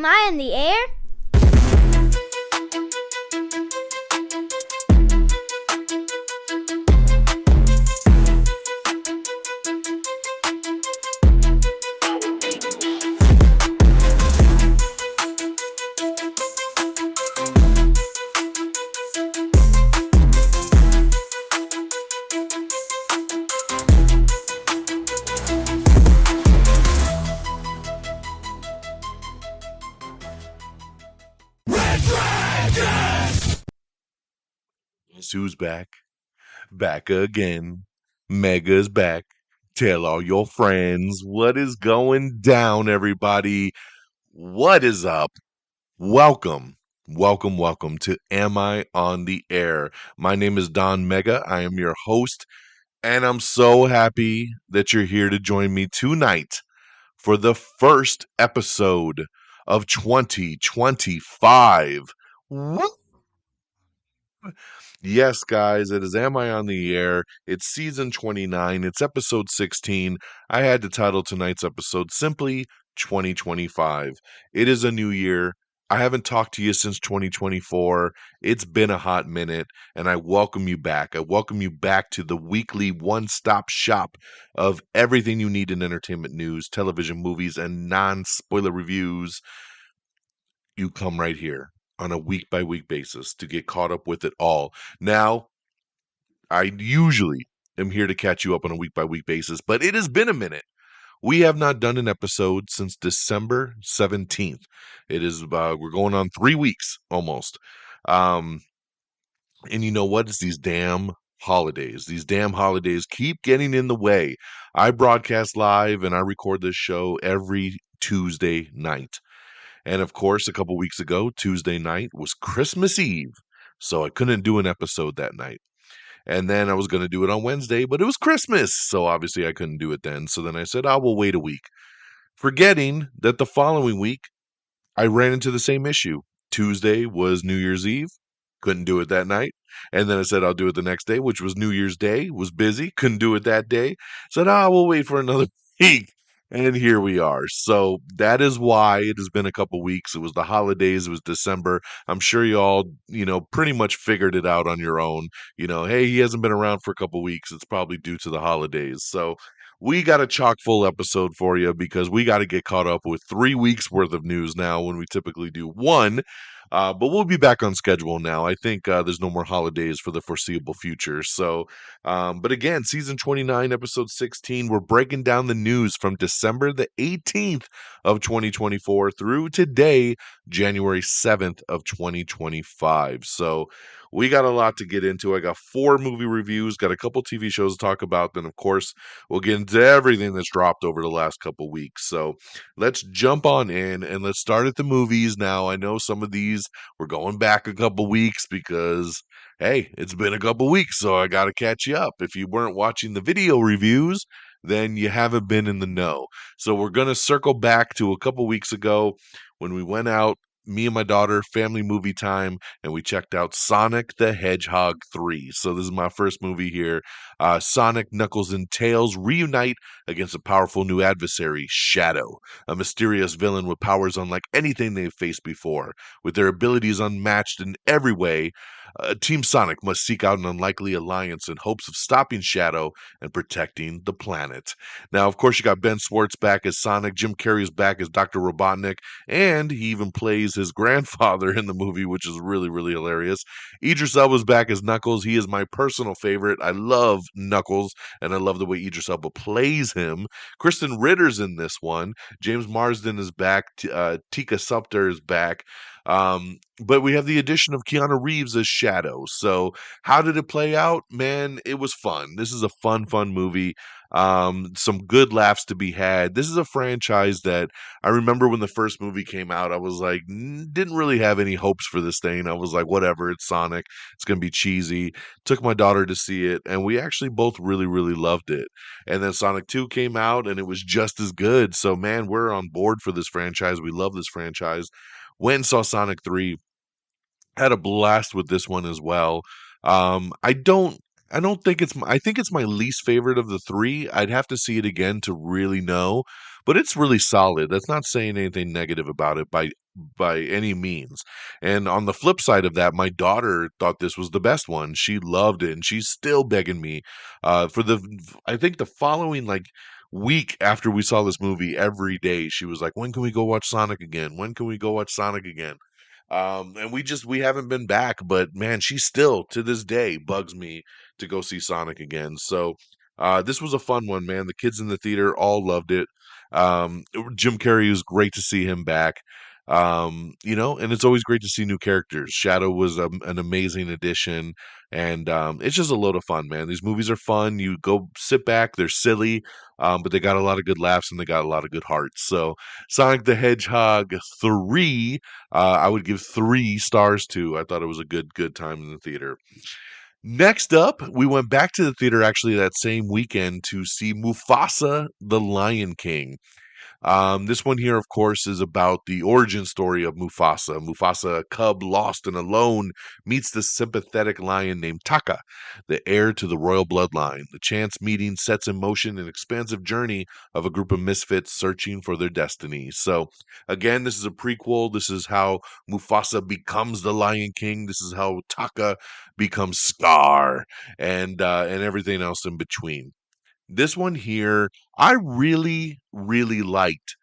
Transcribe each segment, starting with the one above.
Am I in the air? Guess who's back? Back again. Mega's back. Tell all your friends what is going down, everybody. What is up? Welcome. Welcome to Am I on the Air? My name is DONMEGA. I am your host, and I'm so happy that you're here to join me tonight for the first episode of 2025. Woo! Yes, guys, it is Am I on the Air? It's season 29. It's episode 16. I had to title tonight's episode simply 2025. It is a new year. I haven't talked to you since 2024. It's been a hot minute, and I welcome you back. I welcome you back to the weekly one-stop shop of everything you need in entertainment news, television, movies, and non-spoiler reviews. You come right here on a week by week basis to get caught up with it all. Now, I usually am here to catch you up on a week by week basis, but it has been a minute. We have not done an episode since December 17th. It is we're going on 3 weeks almost. And you know what? It's these damn holidays. These damn holidays keep getting in the way. I broadcast live and I record this show every Tuesday night. And of course, a couple weeks ago, Tuesday night was Christmas Eve. So I couldn't do an episode that night. And then I was going to do it on Wednesday, but it was Christmas. So obviously I couldn't do it then. So then I said, I will wait a week. Forgetting that the following week, I ran into the same issue. Tuesday was New Year's Eve. Couldn't do it that night. And then I said, I'll do it the next day, which was New Year's Day. Was busy. Couldn't do it that day. Said, we'll wait for another week. And here we are. So that is why it has been a couple weeks. It was the holidays. It was December. I'm sure you all, pretty much figured it out on your own. Hey, he hasn't been around for a couple weeks. It's probably due to the holidays. So we got a chock full episode for you because we got to get caught up with 3 weeks worth of news now when we typically do one. But we'll be back on schedule now. I think there's no more holidays for the foreseeable future. So, but again, season 29, episode 16, we're breaking down the news from December the 18th of 2024 through today, January 7th of 2025. So we got a lot to get into. I got 4 movie reviews, got a couple TV shows to talk about. Then, of course, we'll get into everything that's dropped over the last couple weeks. So let's jump on in and let's start at the movies. Now, I know some of these we're going back a couple weeks because, hey, it's been a couple weeks, so I got to catch you up. If you weren't watching the video reviews, then you haven't been in the know. So we're going to circle back to a couple weeks ago when we went out, me and my daughter, family movie time, and we checked out Sonic the Hedgehog 3. So this is my first movie here. Sonic, Knuckles, and Tails reunite against a powerful new adversary, Shadow, a mysterious villain with powers unlike anything they've faced before. With their abilities unmatched in every way, Team Sonic must seek out an unlikely alliance in hopes of stopping Shadow and protecting the planet. Now, of course, you got Ben Schwartz back as Sonic, Jim Carrey is back as Dr. Robotnik, and he even plays his grandfather in the movie, which is really, really hilarious. Idris Elba's back as Knuckles. He is my personal favorite. I love Knuckles, and I love the way Idris Elba plays him. Kristen Ritter's in this one. James Marsden is back. Tika Sumpter is back. But we have the addition of Keanu Reeves as Shadow. So how did it play out? Man, it was fun. This is a fun movie. Some good laughs to be had. This is a franchise that I remember when the first movie came out, I was like, didn't really have any hopes for this thing. I was like, whatever, it's Sonic. It's going to be cheesy. Took my daughter to see it, and we actually both really, really loved it. And then Sonic 2 came out, and it was just as good. So, man, we're on board for this franchise. We love this franchise. Went and saw Sonic 3. Had a blast with this one as well. I don't think I think it's my least favorite of the 3. I'd have to see it again to really know, but it's really solid. That's not saying anything negative about it by by any means. And on the flip side of that, my daughter thought this was the best one. She loved it, and she's still begging me for the. I think the following like week after we saw this movie, every day she was like, "When can we go watch Sonic again? When can we go watch Sonic again?" And we haven't been back, but man, she still to this day bugs me to go see Sonic again. So this was a fun one, man. The kids in the theater all loved it. Jim Carrey was great to see him back. And it's always great to see new characters. Shadow was an amazing addition, and it's just a load of fun, man. These movies are fun. You go sit back, they're silly, but they got a lot of good laughs and they got a lot of good hearts. So, Sonic the Hedgehog 3, I would give 3 stars to. I thought it was a good time in the theater. Next up, we went back to the theater actually that same weekend to see Mufasa the Lion King. This one here, of course, is about the origin story of Mufasa. Mufasa, a cub lost and alone, meets the sympathetic lion named Taka, the heir to the royal bloodline. The chance meeting sets in motion an expansive journey of a group of misfits searching for their destiny. So, again, this is a prequel. This is how Mufasa becomes the Lion King. This is how Taka becomes Scar, and everything else in between. This one here, I really, really liked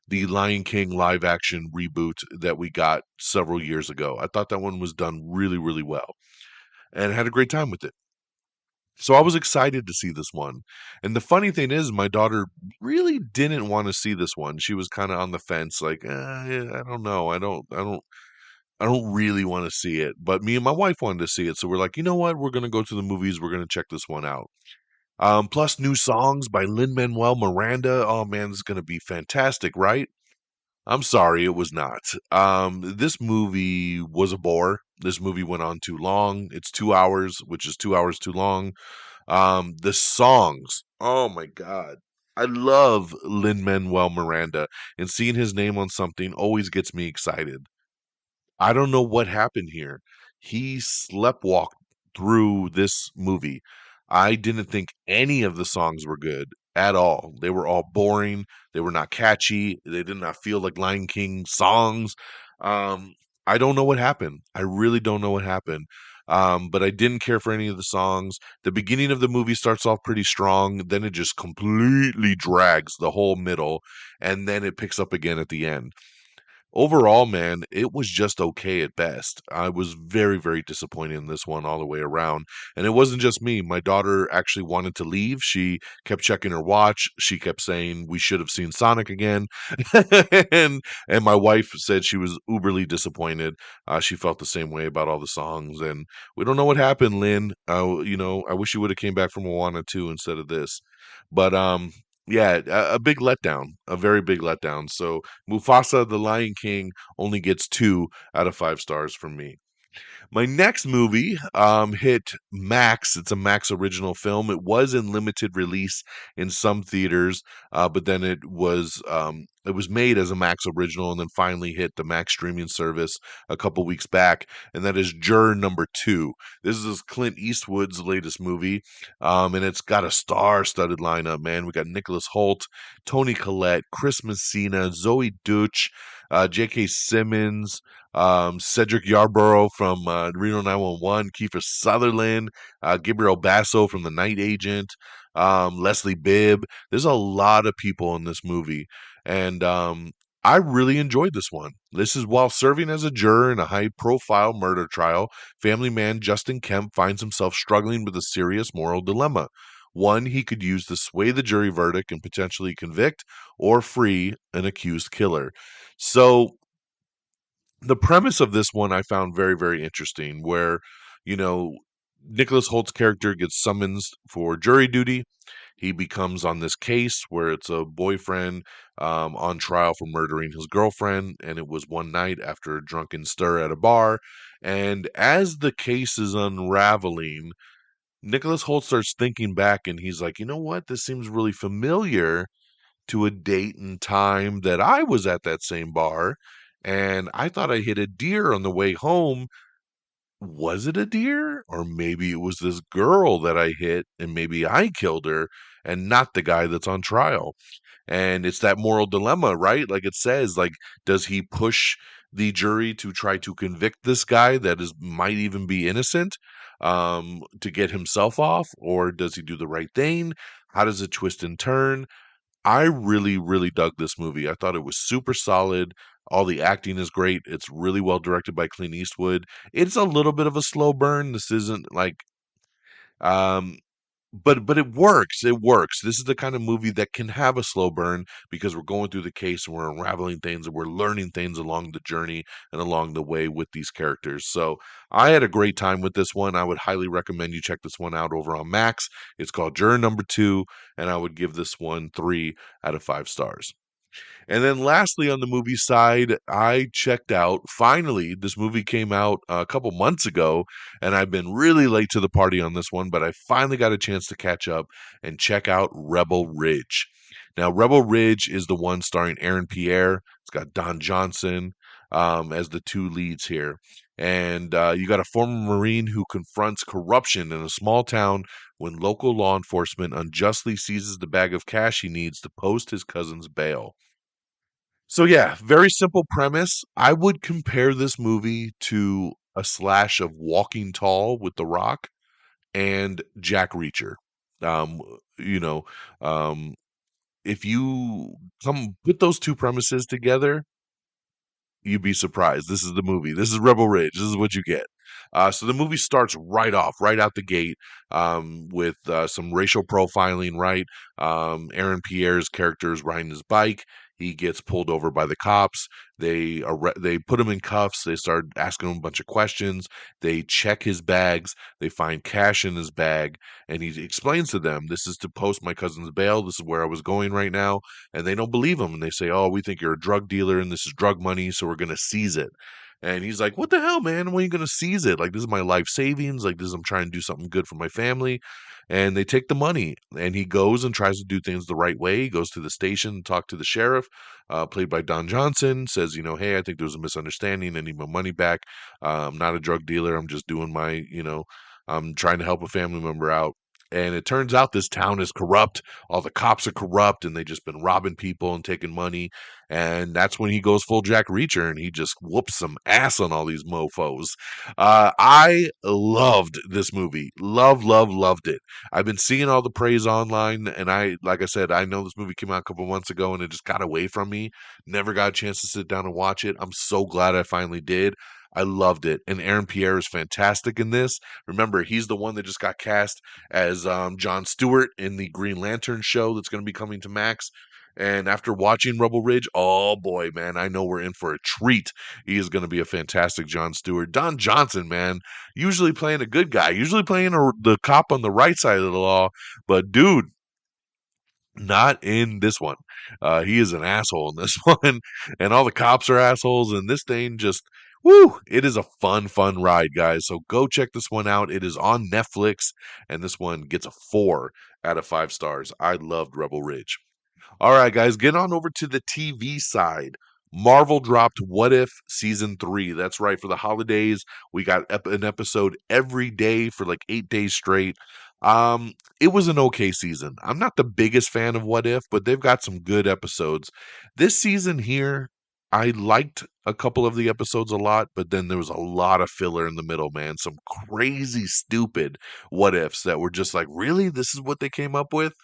the Lion King live action reboot that we got several years ago. I thought that one was done really, really well and had a great time with it. So I was excited to see this one. And the funny thing is, my daughter really didn't want to see this one. She was kind of on the fence, like, I don't know. I don't really want to see it. But me and my wife wanted to see it. So we're like, you know what? We're going to go to the movies. We're going to check this one out. Plus new songs by Lin-Manuel Miranda. Oh man, this is gonna be fantastic, right? I'm sorry, it was not. This movie was a bore. This movie went on too long. It's 2 hours, which is 2 hours too long. The songs, oh my God. I love Lin-Manuel Miranda, and seeing his name on something always gets me excited. I don't know what happened here. He sleptwalked through this movie. I didn't think any of the songs were good at all. They were all boring. They were not catchy. They did not feel like Lion King songs. Um, I don't know what happened. I really don't know what happened. But I didn't care for any of the songs. The beginning of the movie starts off pretty strong, then it just completely drags the whole middle, and then it picks up again at the end. Overall, man, it was just okay at best. I was very, very disappointed in this one all the way around. And it wasn't just me. My daughter actually wanted to leave. She kept checking her watch. She kept saying we should have seen Sonic again. and and my wife said she was uberly disappointed. She felt the same way about all the songs. And we don't know what happened, Lynn. I wish you would have came back from Moana 2 instead of this. But yeah, a big letdown, a very big letdown. So Mufasa the Lion King only gets 2 out of 5 stars from me. My next movie hit Max. It's a Max original film. It was in limited release in some theaters, but then it was made as a Max original and then finally hit the Max streaming service a couple weeks back, and that is Juror number 2. This is Clint Eastwood's latest movie, and it's got a star-studded lineup. Man, we got Nicholas Hoult, Tony Collette, Chris Messina, Zoe Deutch, J.K. Simmons, Cedric Yarborough from Reno 911, Kiefer Sutherland, Gabriel Basso from The Night Agent, Leslie Bibb. There's a lot of people in this movie, and I really enjoyed this one. This is while serving as a juror in a high-profile murder trial, family man Justin Kemp finds himself struggling with a serious moral dilemma. One he could use to sway the jury verdict and potentially convict or free an accused killer. So the premise of this one I found very, very interesting, where, you know, Nicholas Holt's character gets summoned for jury duty. He becomes on this case where it's a boyfriend on trial for murdering his girlfriend, and it was one night after a drunken stir at a bar. And as the case is unraveling, Nicholas Holt starts thinking back, and he's like, you know what? This seems really familiar to a date and time that I was at that same bar, and I thought I hit a deer on the way home. Was it a deer? Or maybe it was this girl that I hit, and maybe I killed her, and not the guy that's on trial. And it's that moral dilemma, right? Like it says, like, does he push the jury to try to convict this guy that is might even be innocent, to get himself off, or does he do the right thing? How does it twist and turn? I really, really dug this movie. I thought it was super solid. All the acting is great. It's really well directed by Clint Eastwood. It's a little bit of a slow burn. This isn't like um but it works. It works. This is the kind of movie that can have a slow burn because we're going through the case and we're unraveling things and we're learning things along the journey and along the way with these characters. So I had a great time with this one. I would highly recommend you check this one out over on Max. It's called Juror Number Two, and I would give this one 3 out of 5 stars. And then lastly, on the movie side, I checked out, finally, this movie came out a couple months ago, and I've been really late to the party on this one, but I finally got a chance to catch up and check out Rebel Ridge. Now, Rebel Ridge is the one starring Aaron Pierre. It's got Don Johnson as the two leads here. And you got a former Marine who confronts corruption in a small town when local law enforcement unjustly seizes the bag of cash he needs to post his cousin's bail. So yeah, very simple premise. I would compare this movie to a slash of Walking Tall with The Rock and Jack Reacher. Um, you know, um, if you come put those two premises together, you'd be surprised. This is the movie. This is Rebel Ridge. This is what you get. So the movie starts right off, right out the gate, with some racial profiling. Right, Aaron Pierre's character is riding his bike. He gets pulled over by the cops. They put him in cuffs. They start asking him a bunch of questions. They check his bags. They find cash in his bag, and he explains to them, "This is to post my cousin's bail. This is where I was going right now." And they don't believe him, and they say, "Oh, we think you're a drug dealer and this is drug money, so we're going to seize it." And he's like, "What the hell, man? When are you going to seize it? Like, this is my life savings. Like, this is, I'm trying to do something good for my family." And they take the money, and he goes and tries to do things the right way. He goes to the station, talk to the sheriff, played by Don Johnson, says, "Hey, I think there was a misunderstanding. I need my money back. I'm not a drug dealer. I'm just doing I'm trying to help a family member out." And it turns out this town is corrupt. All the cops are corrupt, and they just been robbing people and taking money. And that's when he goes full Jack Reacher, and he just whoops some ass on all these mofos. I loved this movie. Loved it. I've been seeing all the praise online, and like I said, I know this movie came out a couple months ago, and it just got away from me. Never got a chance to sit down and watch it. I'm so glad I finally did. I loved it. And Aaron Pierre is fantastic in this. Remember, he's the one that just got cast as Jon Stewart in the Green Lantern show that's going to be coming to Max. And after watching Rebel Ridge, oh boy, man, I know we're in for a treat. He is going to be a fantastic Jon Stewart. Don Johnson, man, usually playing a good guy, usually playing the cop on the right side of the law. But dude, not in this one. He is an asshole in this one, and all the cops are assholes. And this thing just, woo! It is a fun ride, guys. So go check this one out. It is on Netflix, and this one gets a 4 out of 5 stars. I loved Rebel Ridge. All right, guys, get on over to the TV side. Marvel dropped What If Season 3. That's right, for the holidays, we got an episode every day for like 8 days straight. It was an okay season. I'm not the biggest fan of What If, but they've got some good episodes. This season here, I liked a couple of the episodes a lot, but then there was a lot of filler in the middle, man. Some crazy, stupid what ifs that were just like, really? This is what they came up with?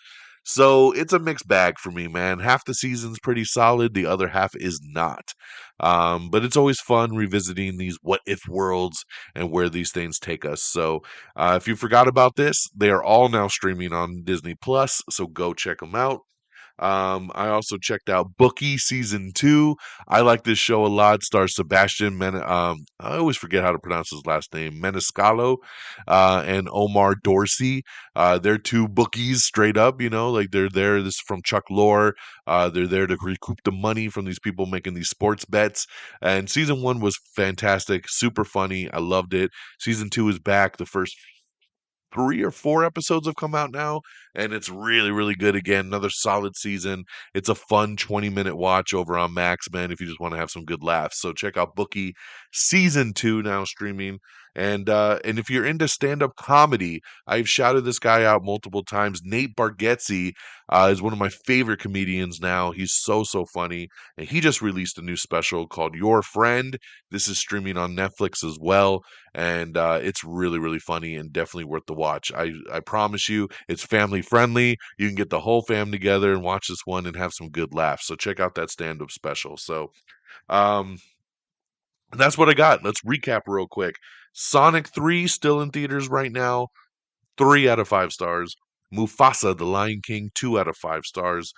So it's a mixed bag for me, man. Half the season's pretty solid, the other half is not. But it's always fun revisiting these what if worlds and where these things take us. So if you forgot about this, they are all now streaming on Disney Plus. So go check them out. I also checked out Bookie season 2. I like this show a lot. Stars Sebastian I always forget how to pronounce his last name, Meniscalo, and Omar Dorsey. They're two bookies straight up, like they're there. This is from Chuck Lorre. They're there to recoup the money from these people making these sports bets. And season 1 was fantastic, super funny. I loved it. Season 2 is back. The first 3 or 4 episodes have come out now, and it's really, really good. Again, another solid season. It's a fun 20-minute watch over on Max, man, if you just want to have some good laughs. So check out Bookie season 2 now streaming. And if you're into stand-up comedy, I've shouted this guy out multiple times. Nate Bargatze is one of my favorite comedians now. He's so funny, and he just released a new special called Your Friend. This is streaming on Netflix as well, and it's really, really funny and definitely worth the watch. I promise you, it's family friendly. You can get the whole fam together and watch this one and have some good laughs. So check out that stand-up special. So um, that's what I got. Let's recap real quick. Sonic 3 still in theaters right now. 3 out of 5 stars. Mufasa, The Lion King, 2 out of 5 stars.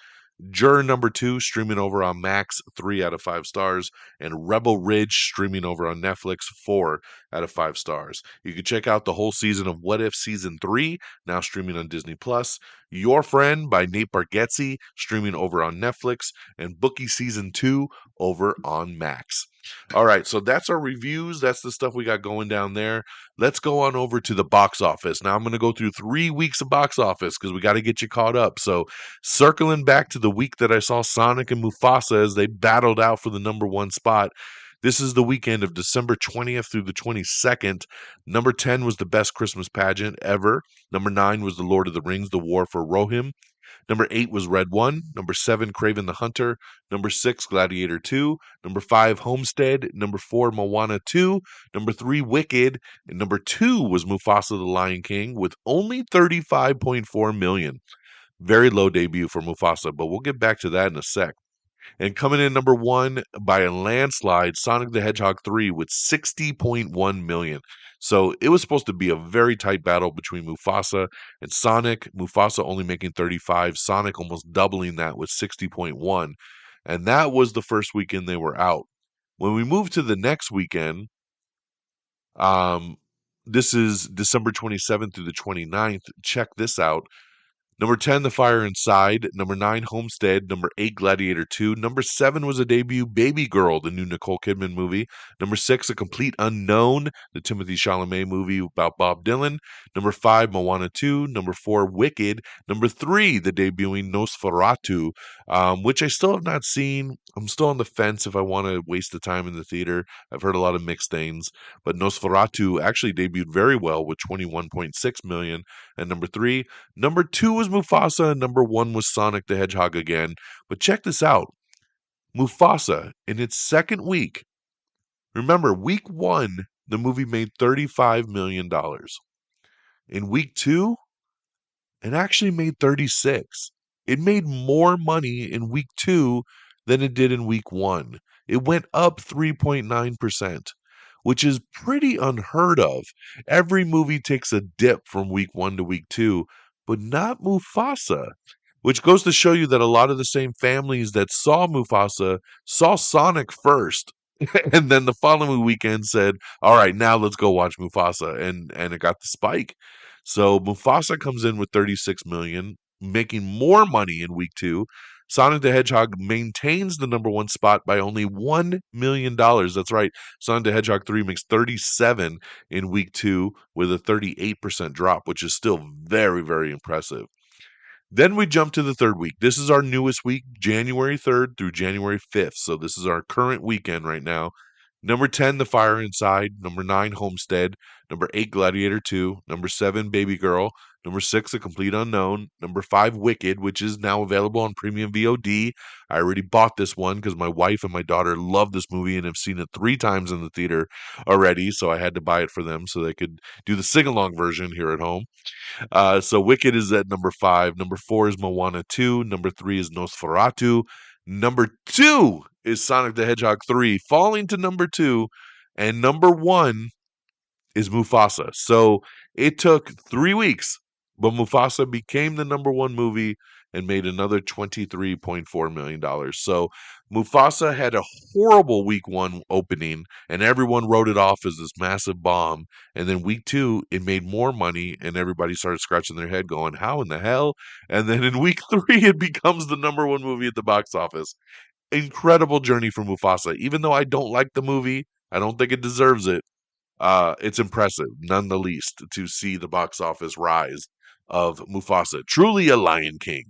Juror number 2 streaming over on Max, 3 out of 5 stars. And Rebel Ridge streaming over on Netflix, 4 out of 5 stars. You can check out the whole season of What If Season 3, now streaming on Disney Plus. Your Friend by Nate Bargatze streaming over on Netflix. And Bookie Season 2 over on Max. All right, so that's our reviews. That's the stuff we got going down there. Let's go on over to the box office. Now I'm going to go through 3 weeks of box office because we got to get you caught up. So circling back to the week that I saw Sonic and Mufasa as they battled out for the number 1 spot. This is the weekend of December 20th through the 22nd. Number 10 was the best Christmas pageant ever. Number 9 was The Lord of the Rings, The War for Rohirrim. Number 8 was Red One. Number 7, Craven the Hunter. Number 6, Gladiator 2. Number 5, Homestead. Number 4, Moana 2. Number 3, Wicked. And number 2 was Mufasa the Lion King with only 35.4 million. Very low debut for Mufasa, but we'll get back to that in a sec. And coming in number 1 by a landslide, Sonic the Hedgehog 3 with 60.1 million. So it was supposed to be a very tight battle between Mufasa and Sonic. Mufasa only making 35, Sonic almost doubling that with 60.1. And that was the first weekend they were out. When we moved to the next weekend, um, this is December 27th through the 29th. Check this out. Number 10, The Fire Inside. Number 9, Homestead. Number 8, Gladiator 2. Number 7 was a debut, Baby Girl, the new Nicole Kidman movie. Number 6, A Complete Unknown, the Timothy Chalamet movie about Bob Dylan. Number 5, Moana 2. Number 4, Wicked. Number 3, the debuting Nosferatu, which I still have not seen. I'm still on the fence if I want to waste the time in the theater. I've heard a lot of mixed things. But Nosferatu actually debuted very well with 21.6 million. And number 3, number 2 was Mufasa, and number 1 was Sonic the Hedgehog again. But check this out. Mufasa, in its second week, remember, week 1, the movie made $35 million. In week 2, it actually made 36. It made more money in week 2 than it did in week 1. It went up 3.9%, which is pretty unheard of. Every movie takes a dip from week 1 to week 2, but not Mufasa, which goes to show you that a lot of the same families that saw Mufasa saw Sonic first. And then the following weekend said, all right, now let's go watch Mufasa. And it got the spike. So Mufasa comes in with 36 million, making more money in week 2. Sonic the Hedgehog maintains the number 1 spot by only $1 million. That's right. Sonic the Hedgehog 3 makes 37 in week 2 with a 38% drop, which is still very, very impressive. Then we jump to the third week. This is our newest week, January 3rd through January 5th. So this is our current weekend right now. Number 10, The Fire Inside. Number 9, Homestead. Number 8, Gladiator 2. Number 7, Baby Girl. Number 6, A Complete Unknown. Number 5, Wicked, which is now available on premium VOD. I already bought this one because my wife and my daughter love this movie and have seen it 3 times in the theater already. So I had to buy it for them so they could do the sing-along version here at home. So Wicked is at number 5. Number 4 is Moana 2. Number 3 is Nosferatu. Number 2 is Sonic the Hedgehog 3, falling to number 2. And number 1 is Mufasa. So it took 3 weeks, but Mufasa became the number 1 movie and made another $23.4 million. So Mufasa had a horrible week 1 opening, and everyone wrote it off as this massive bomb. And then week 2, it made more money, and everybody started scratching their head going, how in the hell? And then in week 3, it becomes the number 1 movie at the box office. Incredible journey for Mufasa. Even though I don't like the movie, I don't think it deserves it. It's impressive, none the least, to see the box office rise of Mufasa. Truly a Lion King.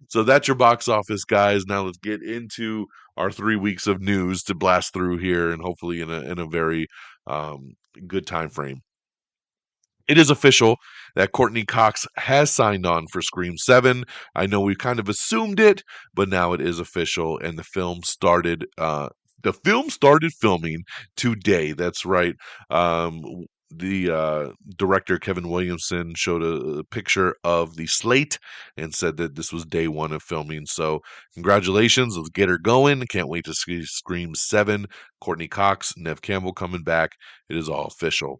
So that's your box office, guys. Now let's get into our 3 weeks of news to blast through here, and hopefully in a very um, good time frame. It is official that Courtney Cox has signed on for Scream 7. I know we kind of assumed it, but now it is official, and the film started filming today. That's right. The director Kevin Williamson showed a picture of the slate and said that this was day one of filming. So congratulations, let's get her going. Can't wait to see Scream 7. Courtney Cox, Nev Campbell coming back. It is all official.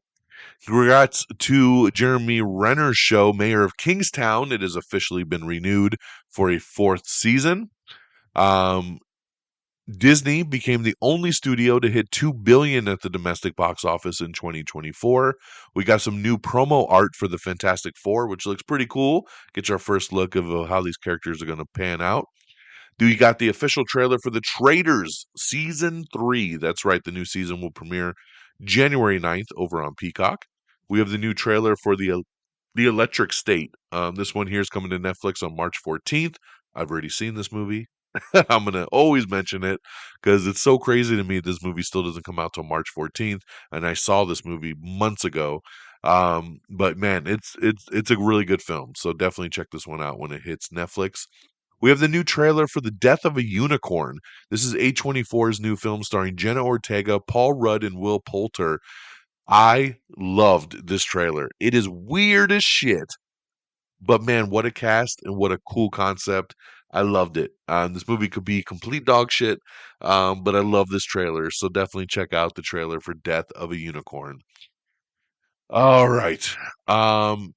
Congrats to Jeremy Renner's show, Mayor of Kingstown. It has officially been renewed for a fourth season. Um, Disney became the only studio to hit 2 billion at the domestic box office in 2024. We got some new promo art for the Fantastic Four, which looks pretty cool. Get your first look of how these characters are going to pan out. You got the official trailer for The Traitors Season 3. That's right, the new season will premiere January 9th over on Peacock. We have the new trailer for the Electric State. This one here is coming to Netflix on March 14th. I've already seen this movie. I'm going to always mention it because it's so crazy to me this movie still doesn't come out till March 14th. And I saw this movie months ago. But man, it's a really good film. So definitely check this one out when it hits Netflix. We have the new trailer for The Death of a Unicorn. This is A24's new film starring Jenna Ortega, Paul Rudd, and Will Poulter. I loved this trailer. It is weird as shit, but man, what a cast and what a cool concept. I loved it. This movie could be complete dog shit, but I love this trailer. So definitely check out the trailer for Death of a Unicorn. All right. Um,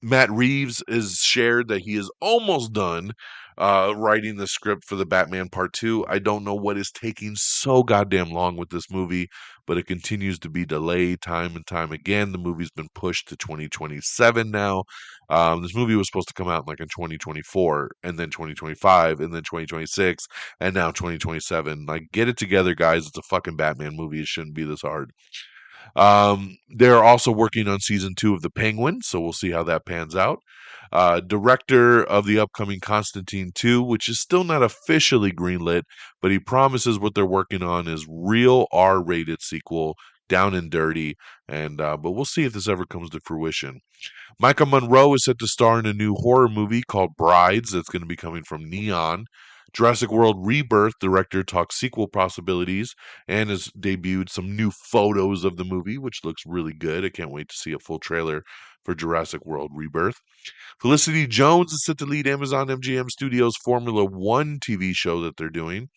Matt Reeves has shared that he is almost done writing the script for the Batman Part 2. I don't know what is taking so goddamn long with this movie, but it continues to be delayed time and time again. The movie's been pushed to 2027 now. This movie was supposed to come out like in 2024, and then 2025, and then 2026, and now 2027. Like, get it together, guys. It's a fucking Batman movie. It shouldn't be this hard. They're also working on season 2 of The Penguin, so we'll see how that pans out. Director of the upcoming Constantine 2, which is still not officially greenlit, but he promises what they're working on is real R-rated sequel, down and dirty, and but we'll see if this ever comes to fruition. Micah Monroe is set to star in a new horror movie called Brides that's going to be coming from Neon. Jurassic World Rebirth director talks sequel possibilities and has debuted some new photos of the movie, which looks really good. I can't wait to see a full trailer for Jurassic World Rebirth. Felicity Jones is set to lead Amazon MGM Studios' Formula One TV show that they're doing.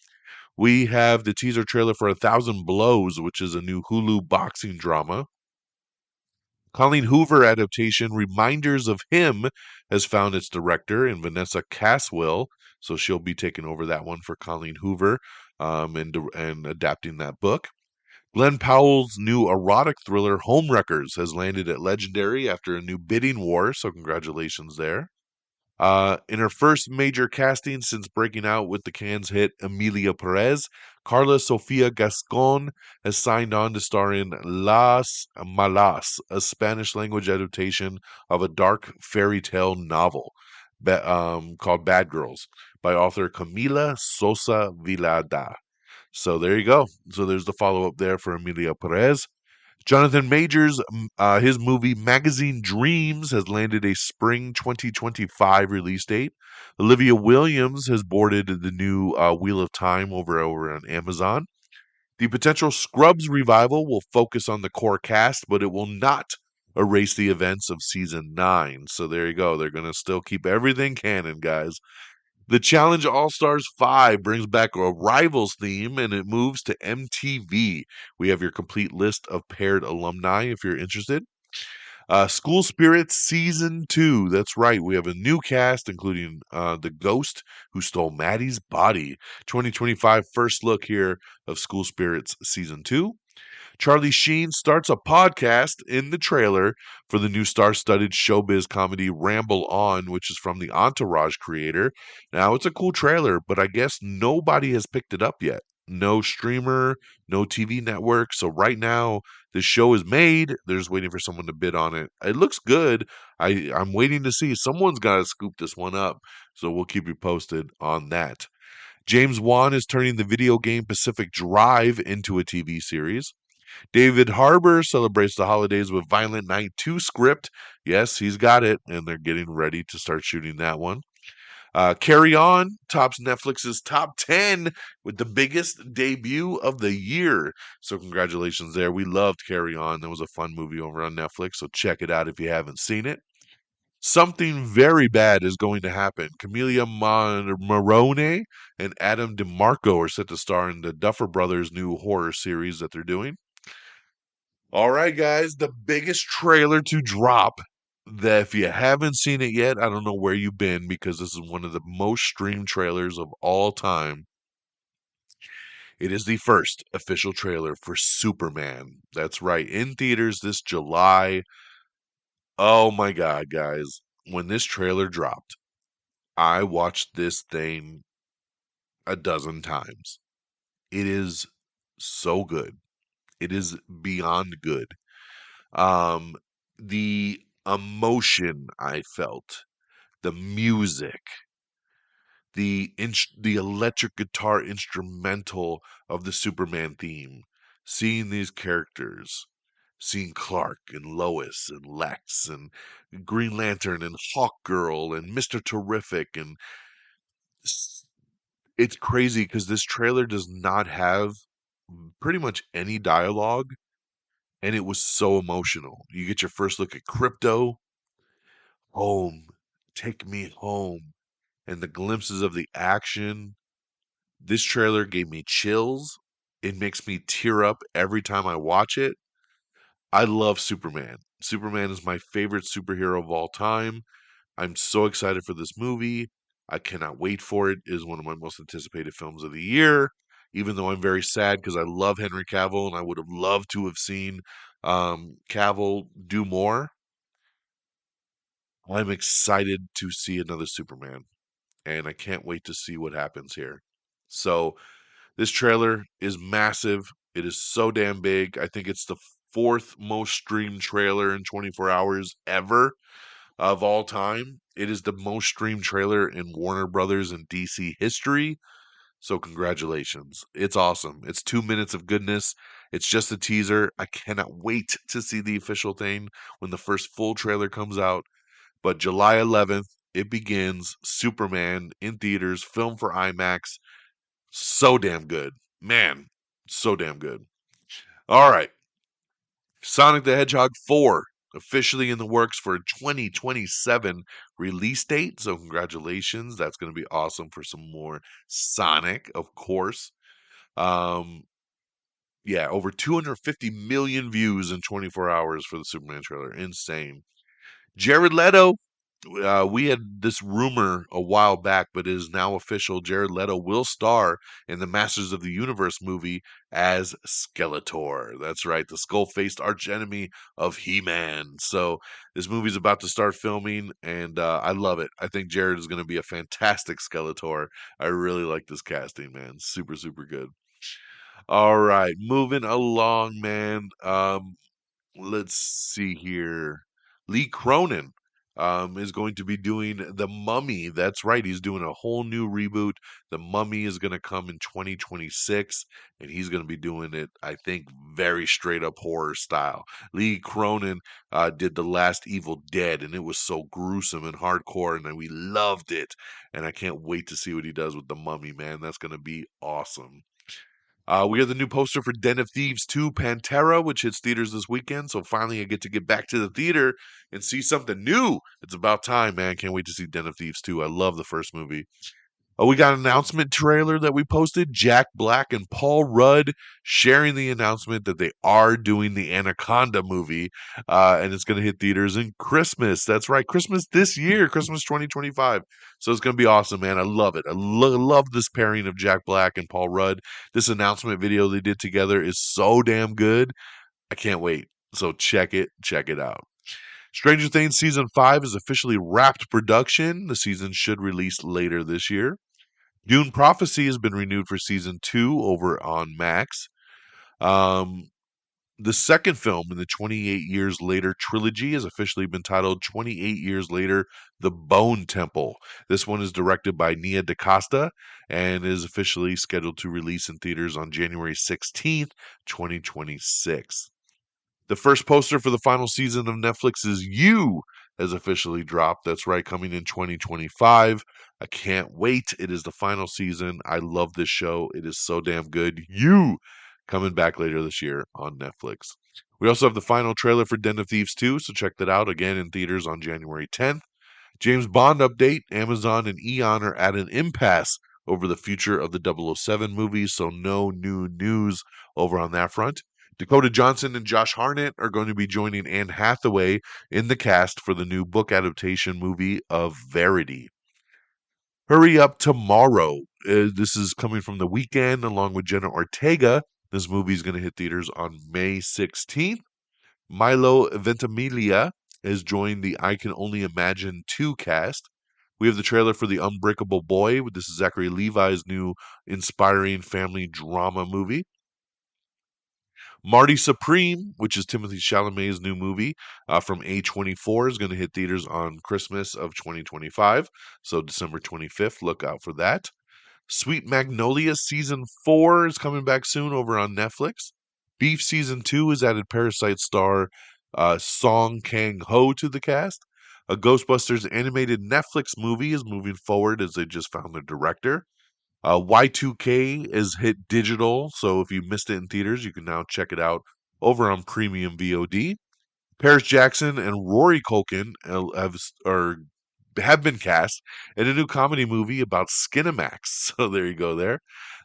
We have the teaser trailer for A Thousand Blows, which is a new Hulu boxing drama. Colleen Hoover adaptation Reminders of Him has found its director in Vanessa Caswell, so she'll be taking over that one for Colleen Hoover and adapting that book. Glenn Powell's new erotic thriller Homewreckers has landed at Legendary after a new bidding war, so congratulations there. In her first major casting since breaking out with the Cannes hit Emilia Perez, Carla Sofia Gascon has signed on to star in Las Malas, a Spanish language adaptation of a dark fairy tale novel called Bad Girls by author Camila Sosa Vilada. So there you go. So there's the follow up there for Emilia Perez. Jonathan Majors, his movie Magazine Dreams has landed a spring 2025 release date. Olivia Williams has boarded the new Wheel of Time over on Amazon. The potential Scrubs revival will focus on the core cast, but it will not erase the events of season 9. So there you go. They're going to still keep everything canon, guys. The Challenge All Stars 5 brings back a Rivals theme and it moves to MTV. We have your complete list of paired alumni if you're interested. School Spirits Season 2. That's right. We have a new cast, including the ghost who stole Maddie's body. 2025 first look here of School Spirits Season 2. Charlie Sheen starts a podcast in the trailer for the new star-studded showbiz comedy Ramble On, which is from the Entourage creator. Now, it's a cool trailer, but I guess nobody has picked it up yet. no streamer, no TV network. So right now, the show is made. They're just waiting for someone to bid on it. It looks good. I'm waiting to see. Someone's got to scoop this one up. So we'll keep you posted on that. James Wan is turning the video game Pacific Drive into a TV series. David Harbour celebrates the holidays with Violent Night 2 script. Yes, he's got it, and they're getting ready to start shooting that one. Carry On tops Netflix's top 10 with the biggest debut of the year. So, congratulations there. We loved Carry On. That was a fun movie over on Netflix. So, check it out if you haven't seen it. Something very bad is going to happen. Marone and Adam DeMarco are set to star in the Duffer Brothers' new horror series that they're doing. All right, guys, the biggest trailer to drop that if you haven't seen it yet, I don't know where you've been because this is one of the most streamed trailers of all time. It is the first official trailer for Superman. That's right, in theaters this July. Oh my God, guys. When this trailer dropped, I watched this thing a dozen times. It is so good. It is beyond good. Um, the emotion I felt, the music, the electric guitar instrumental of the Superman theme, seeing these characters, seeing Clark and Lois and Lex and Green Lantern and Hawkgirl and Mr. Terrific and it's crazy because this trailer does not have pretty much any dialogue and it was so emotional. You get your first look at Crypto, home, take me home, and the glimpses of the action. This trailer gave me chills. It makes me tear up every time I watch it. I love Superman. Superman is my favorite superhero of all time. I'm so excited for this movie. I cannot wait for it. It is one of my most anticipated films of the year. Even though I'm very sad because I love Henry Cavill and I would have loved to have seen Cavill do more. I'm excited to see another Superman, and I can't wait to see what happens here. So, this trailer is massive. It is so damn big. I think it's the fourth most streamed trailer in 24 hours ever of all time. It is the most streamed trailer in Warner Brothers and DC history. So, congratulations. It's awesome. It's 2 minutes of goodness. It's just a teaser. I cannot wait to see the official thing when the first full trailer comes out. But July 11th, it begins. Superman in theaters, film for IMAX. So damn good. Man, so damn good. All right. Sonic the Hedgehog 4 officially in the works for a 2027 release date. So congratulations. That's going to be awesome for some more Sonic, of course. Um yeah, over 250 million views in 24 hours for the Superman trailer. Insane. Jared Leto, we had this rumor a while back, but it is now official. Jared Leto will star in the Masters of the Universe movie as Skeletor. That's right, the skull-faced archenemy of He-Man. So this movie's about to start filming, and I love it. I think Jared is going to be a fantastic Skeletor. I really like this casting, man. Super, super good. All right, moving along, man. Let's see here. Lee Cronin is going to be doing The Mummy. That's right. He's doing a whole new reboot. The Mummy is going to come in 2026, and he's going to be doing it, I think, very straight up horror style. Lee Cronin did The Last Evil Dead, and it was so gruesome and hardcore, and we loved it. And I can't wait to see what he does with The Mummy, man. That's going to be awesome. We have the new poster for Den of Thieves 2 Pantera, which hits theaters this weekend. So finally, I get to get back to the theater and see something new. It's about time, man. Can't wait to see Den of Thieves 2. I love the first movie. Oh, we got an announcement trailer that we posted. Jack Black and Paul Rudd sharing the announcement that they are doing the Anaconda movie, and it's going to hit theaters in Christmas. That's right, Christmas this year, Christmas 2025. So it's going to be awesome, man. I love it. I love this pairing of Jack Black and Paul Rudd. This announcement video they did together is so damn good. I can't wait. So check it out. Stranger Things season 5 is officially wrapped production. The season should release later this year. Dune Prophecy has been renewed for season 2 over on Max. Um, the second film in the 28 Years Later trilogy has officially been titled 28 Years Later, The Bone Temple. This one is directed by Nia DaCosta and is officially scheduled to release in theaters on January 16th, 2026. The first poster for the final season of Netflix's You has officially dropped. That's right, coming in 2025. I can't wait. It is the final season. I love this show. It is so damn good. You coming back later this year on Netflix. We also have the final trailer for Den of Thieves 2, so check that out again in theaters on January 10th. James Bond update. Amazon and Eon are at an impasse over the future of the 007 movies, so no new news over on that front. Dakota Johnson and Josh Hartnett are going to be joining Anne Hathaway in the cast for the new book adaptation movie of Verity. Hurry Up Tomorrow. This is coming from The Weekend along with Jenna Ortega. This movie is going to hit theaters on May 16th. Milo Ventimiglia has joined the I Can Only Imagine 2 cast. We have the trailer for The Unbreakable Boy. This is Zachary Levi's new inspiring family drama movie. Marty Supreme, which is Timothy Chalamet's new movie from A24, is going to hit theaters on Christmas of 2025. So December 25th, look out for that. Sweet Magnolia Season 4 is coming back soon over on Netflix. Beef Season 2 has added Parasite star Song Kang-ho to the cast. A Ghostbusters animated Netflix movie is moving forward as they just found the director. Y2K is hit digital, so if you missed it in theaters, you can now check it out over on Premium VOD. Paris Jackson and Rory Culkin have been cast in a new comedy movie about Skinamax. So there you go there.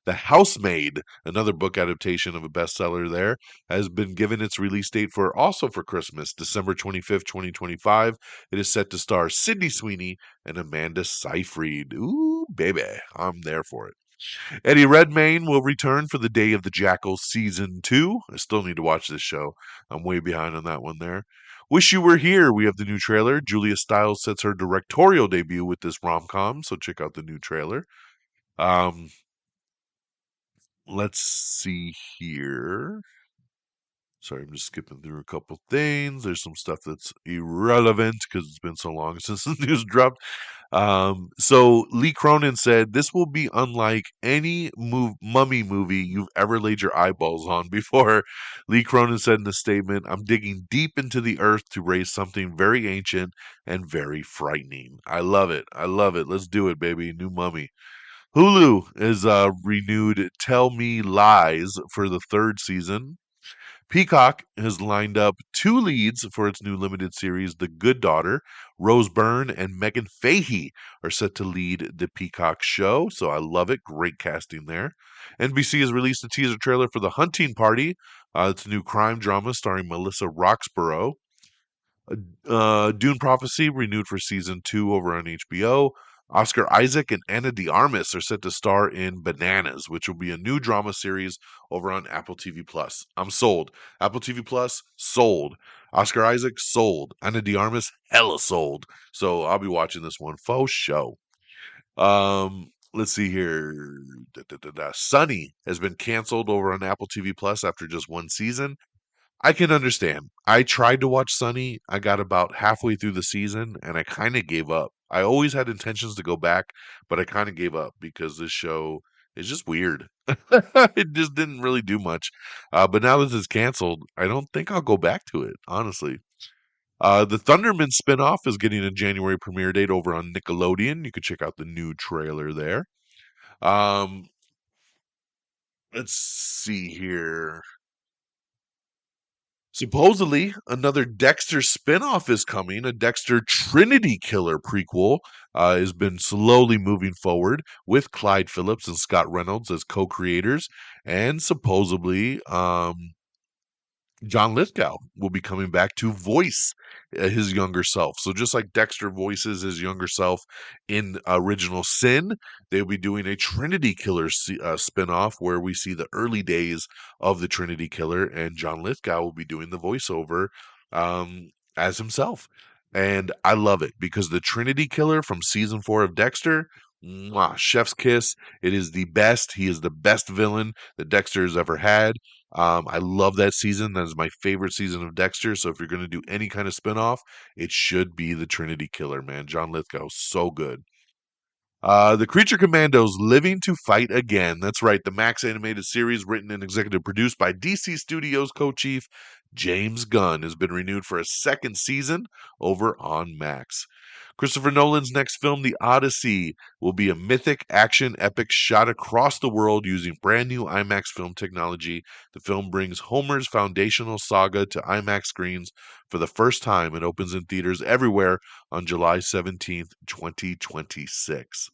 The Housemaid, another book adaptation of a bestseller there, has been given its release date for also for Christmas, December 25th, 2025. It is set to star Sydney Sweeney and Amanda Seyfried. Ooh, baby, I'm there for it. Eddie Redmayne will return for The Day of the Jackal Season 2. I still need to watch this show. I'm way behind on that one there. Wish You Were Here. We have the new trailer. Julia Stiles sets her directorial debut with this rom-com, so check out the new trailer. Um, let's see here. Sorry, I'm just skipping through a couple things. There's some stuff that's irrelevant because it's been so long since the news dropped. So Lee Cronin said this will be unlike any mummy movie you've ever laid your eyeballs on before. Lee Cronin said in the statement, "I'm digging deep into the earth to raise something very ancient and very frightening." I love it. I love it. Let's do it, baby. New mummy. Hulu is renewed Tell Me Lies for the third season. Peacock has lined up two leads for its new limited series, The Good Daughter. Rose Byrne and Megan Fahey are set to lead the Peacock show, so I love it. Great casting there. NBC has released a teaser trailer for The Hunting Party. It's a new crime drama starring Melissa Roxborough. Dune Prophecy renewed for season 2 over on HBO. Oscar Isaac and Anna de Armas are set to star in Bananas, which will be a new drama series over on Apple TV Plus. I'm sold. Apple TV Plus sold. Oscar Isaac sold. Anna de Armas hella sold. So I'll be watching this one for show. Let's see here. Sunny has been canceled over on Apple TV Plus after just one season. I can understand. I tried to watch Sunny. I got about halfway through the season and I kind of gave up. I always had intentions to go back, but I kind of gave up because this show is just weird. It just didn't really do much. But now that it's canceled, I don't think I'll go back to it, honestly. The Thunderman spinoff is getting a January premiere date over on Nickelodeon. You can check out the new trailer there. Um, let's see here. Supposedly, another Dexter spinoff is coming. A Dexter Trinity Killer prequel has been slowly moving forward with Clyde Phillips and Scott Reynolds as co-creators, and supposedly John Lithgow will be coming back to voice his younger self. So just like Dexter voices his younger self in Original Sin, they'll be doing a Trinity Killer spinoff where we see the early days of the Trinity Killer, and John Lithgow will be doing the voiceover as himself. And I love it because the Trinity Killer from season 4 of Dexter Mwah, chef's kiss. It is the best. He is the best villain that Dexter has ever had. I love that season. That is my favorite season of Dexter. So if you're going to do any kind of spinoff, it should be the Trinity Killer, man. John Lithgow, so good. The Creature Commandos Living to Fight Again. That's right, the Max animated series, written and executive produced by DC Studios co chief James Gunn, has been renewed for a second season over on Max. Christopher Nolan's next film, The Odyssey, will be a mythic action epic shot across the world using brand new IMAX film technology. The film brings Homer's foundational saga to IMAX screens for the first time and opens in theaters everywhere on July 17th, 2026.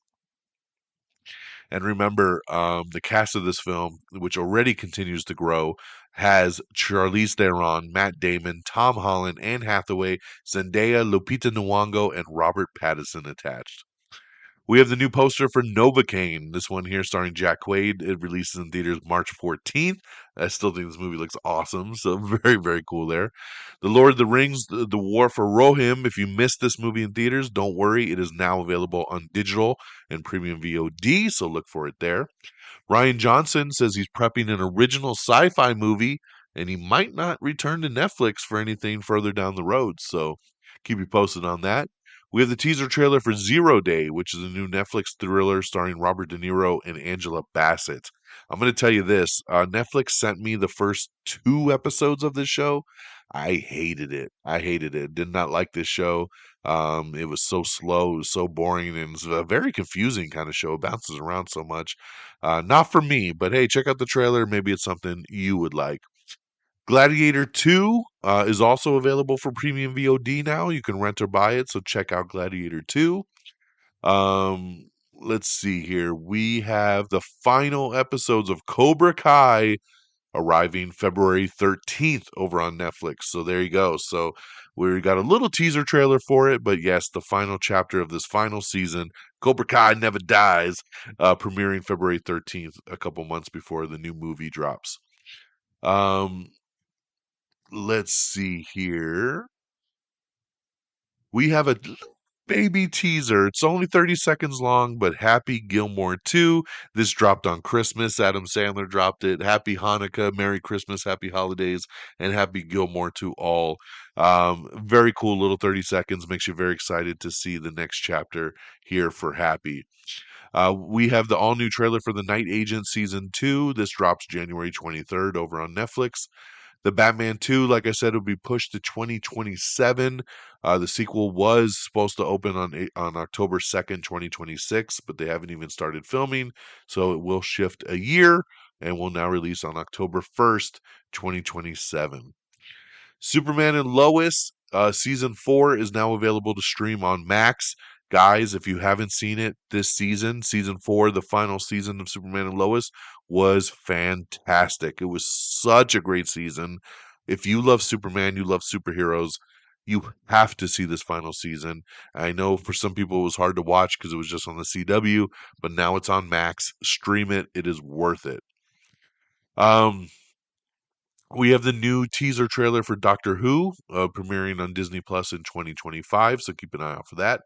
And remember, the cast of this film, which already continues to grow, has Charlize Theron, Matt Damon, Tom Holland, Anne Hathaway, Zendaya, Lupita Nyong'o, and Robert Pattinson attached. We have the new poster for Novocaine. This one here starring Jack Quaid. It releases in theaters March 14th. I still think this movie looks awesome. So very, very cool there. The Lord of the Rings, The War for Rohirrim. If you missed this movie in theaters, don't worry. It is now available on digital and premium VOD. So look for it there. Ryan Johnson says he's prepping an original sci-fi movie and he might not return to Netflix for anything further down the road. So keep you posted on that. We have the teaser trailer for Zero Day, which is a new Netflix thriller starring Robert De Niro and Angela Bassett. I'm going to tell you this. Netflix sent me the first two episodes of this show. I hated it. I hated it. Did not like this show. It was so slow. It was so boring. And it's a very confusing kind of show. It bounces around so much. Not for me, but hey, check out the trailer. Maybe it's something you would like. Gladiator 2 is also available for premium VOD now. You can rent or buy it, so check out Gladiator 2. Let's see here. We have the final episodes of Cobra Kai arriving February 13th over on Netflix. So there you go. So we got a little teaser trailer for it, but yes, the final chapter of this final season, Cobra Kai Never Dies, premiering February 13th, a couple months before the new movie drops. Um, let's see here. We have a baby teaser. It's only 30 seconds long, but Happy Gilmore 2. This dropped on Christmas. Adam Sandler dropped it. Happy Hanukkah, Merry Christmas, Happy Holidays, and Happy Gilmore to all. Very cool little 30 seconds. Makes you very excited to see the next chapter here for Happy. We have the all new trailer for The Night Agent Season 2. This drops January 23rd over on Netflix. The Batman 2, like I said, will be pushed to 2027. The sequel was supposed to open on October 2nd, 2026, but they haven't even started filming, so it will shift a year and will now release on October 1st, 2027. Superman and Lois, season 4 is now available to stream on Max. Guys, if you haven't seen it this season 4, the final season of Superman and Lois, was fantastic. It was such a great season. If you love Superman, you love superheroes, you have to see this final season. I know for some people it was hard to watch because it was just on the CW, but now it's on Max. Stream it. It is worth it. Um, we have the new teaser trailer for Doctor Who, premiering on Disney Plus in 2025, so keep an eye out for that.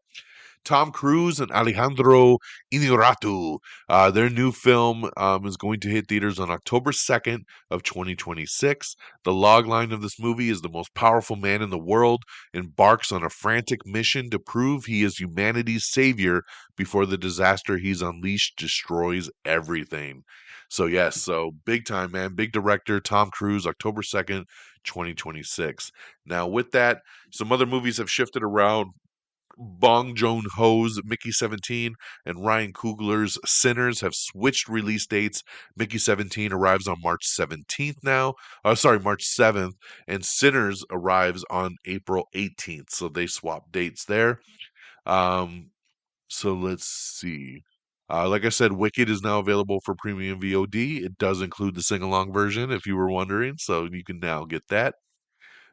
Tom Cruise and Alejandro Inarritu. Their new film is going to hit theaters on October 2nd of 2026. The logline of this movie is the most powerful man in the world embarks on a frantic mission to prove he is humanity's savior before the disaster he's unleashed destroys everything. So yes, so big time, man. Big director, Tom Cruise, October 2nd, 2026. Now with that, some other movies have shifted around. Bong Joon-ho's Mickey 17 and Ryan Coogler's Sinners have switched release dates. Mickey 17 arrives on March 17th now. March 7th, and Sinners arrives on April 18th. So they swap dates there. Um, so let's see. Like I said, Wicked is now available for premium VOD. It does include the sing-along version, if you were wondering, so you can now get that.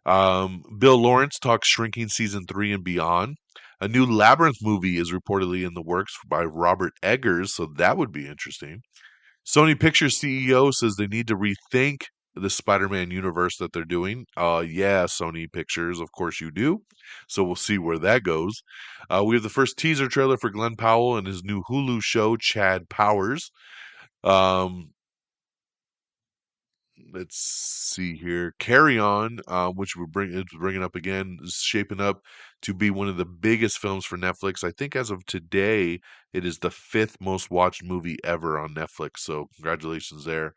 Bill Lawrence talks Shrinking Season 3 and beyond. A new Labyrinth movie is reportedly in the works by Robert Eggers, so that would be interesting. Sony Pictures CEO says they need to rethink the Spider-Man universe that they're doing. Yeah, Sony Pictures, of course you do. So we'll see where that goes. We have the first teaser trailer for Glenn Powell and his new Hulu show, Chad Powers. Um, let's see here. Carry On, which it's bringing up again, is shaping up to be one of the biggest films for Netflix. I think as of today, it is the fifth most watched movie ever on Netflix. So congratulations there.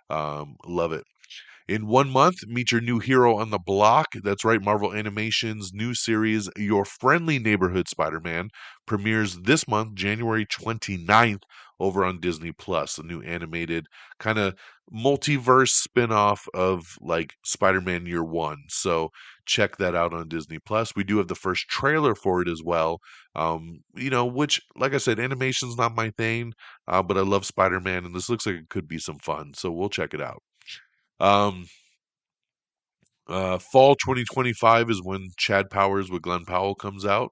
Love it. In 1 month, meet your new hero on the block. That's right, Marvel Animation's new series, Your Friendly Neighborhood Spider-Man, premieres this month, January 29th, over on Disney Plus, a new animated kind of multiverse spin-off of like Spider-Man Year One. So check that out on Disney Plus. We do have the first trailer for it as well. Which, like I said, animation's not my thing, but I love Spider-Man, and this looks like it could be some fun. So we'll check it out. Um, Fall 2025 is when Chad Powers with Glenn Powell comes out.